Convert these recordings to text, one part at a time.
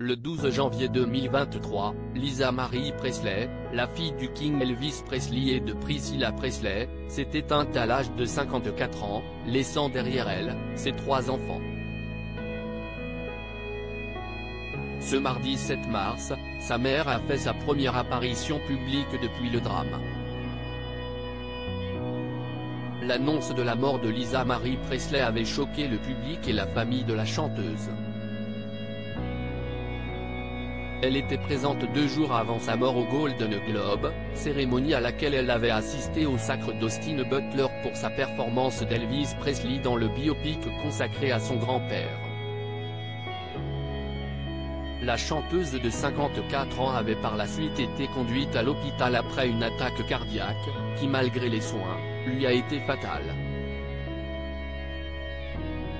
Le 12 janvier 2023, Lisa Marie Presley, la fille du King Elvis Presley et de Priscilla Presley, s'est éteinte à l'âge de 54 ans, laissant derrière elle, ses 3 enfants. Ce mardi 7 mars, sa mère a fait sa première apparition publique depuis le drame. L'annonce de la mort de Lisa Marie Presley avait choqué le public et la famille de la chanteuse. Elle était présente 2 jours avant sa mort au Golden Globe, cérémonie à laquelle elle avait assisté au sacre d'Austin Butler pour sa performance d'Elvis Presley dans le biopic consacré à son grand-père. La chanteuse de 54 ans avait par la suite été conduite à l'hôpital après une attaque cardiaque, qui malgré les soins, lui a été fatale.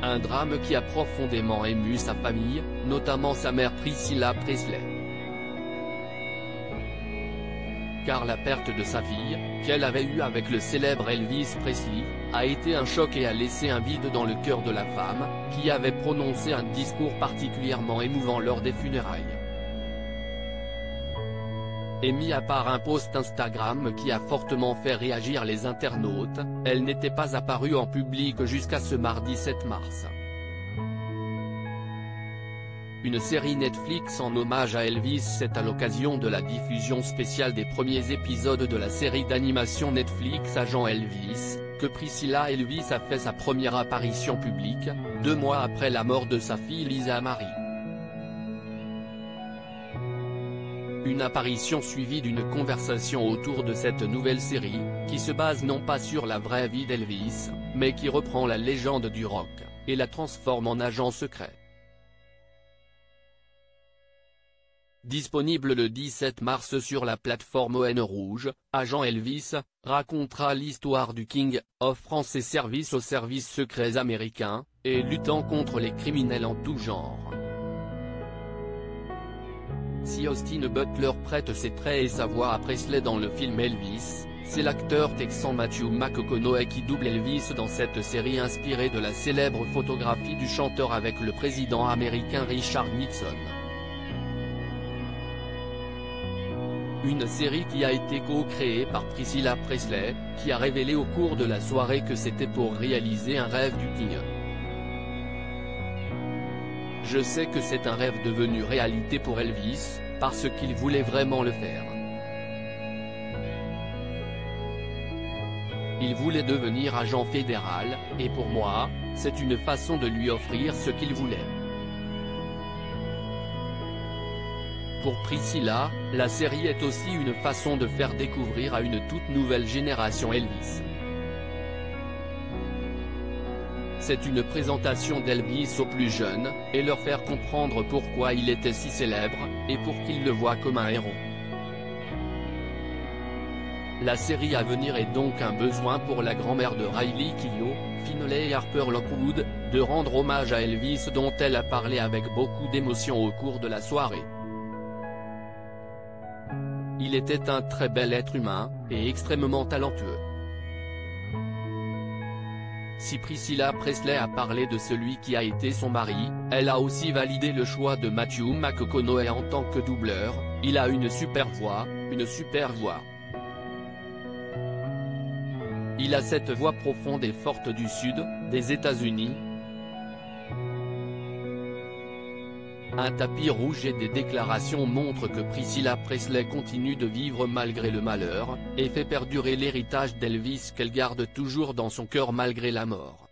Un drame qui a profondément ému sa famille, notamment sa mère Priscilla Presley. Car la perte de sa fille, qu'elle avait eue avec le célèbre Elvis Presley, a été un choc et a laissé un vide dans le cœur de la femme, qui avait prononcé un discours particulièrement émouvant lors des funérailles. Et mis à part un post Instagram qui a fortement fait réagir les internautes, elle n'était pas apparue en public jusqu'à ce mardi 7 mars. Une série Netflix en hommage à Elvis. C'est à l'occasion de la diffusion spéciale des premiers épisodes de la série d'animation Netflix Agent Elvis, que Priscilla Elvis a fait sa première apparition publique, 2 mois après la mort de sa fille Lisa Marie. Une apparition suivie d'une conversation autour de cette nouvelle série, qui se base non pas sur la vraie vie d'Elvis, mais qui reprend la légende du rock, et la transforme en agent secret. Disponible le 17 mars sur la plateforme ON Rouge, Agent Elvis racontera l'histoire du King, offrant ses services aux services secrets américains, et luttant contre les criminels en tout genre. Si Austin Butler prête ses traits et sa voix à Presley dans le film Elvis, c'est l'acteur texan Matthew McConaughey qui double Elvis dans cette série inspirée de la célèbre photographie du chanteur avec le président américain Richard Nixon. Une série qui a été co-créée par Priscilla Presley, qui a révélé au cours de la soirée que c'était pour réaliser un rêve du King. Je sais que c'est un rêve devenu réalité pour Elvis, parce qu'il voulait vraiment le faire. Il voulait devenir agent fédéral, et pour moi, c'est une façon de lui offrir ce qu'il voulait. Pour Priscilla, la série est aussi une façon de faire découvrir à une toute nouvelle génération Elvis. C'est une présentation d'Elvis aux plus jeunes, et leur faire comprendre pourquoi il était si célèbre, et pour qu'ils le voient comme un héros. La série à venir est donc un besoin pour la grand-mère de Riley Keough, Finlay et Harper Lockwood, de rendre hommage à Elvis dont elle a parlé avec beaucoup d'émotion au cours de la soirée. Il était un très bel être humain, et extrêmement talentueux. Si Priscilla Presley a parlé de celui qui a été son mari, elle a aussi validé le choix de Matthew McConaughey en tant que doubleur. Il a une super voix, une super voix. Il a cette voix profonde et forte du sud, des États-Unis. Un tapis rouge et des déclarations montrent que Priscilla Presley continue de vivre malgré le malheur, et fait perdurer l'héritage d'Elvis qu'elle garde toujours dans son cœur malgré la mort.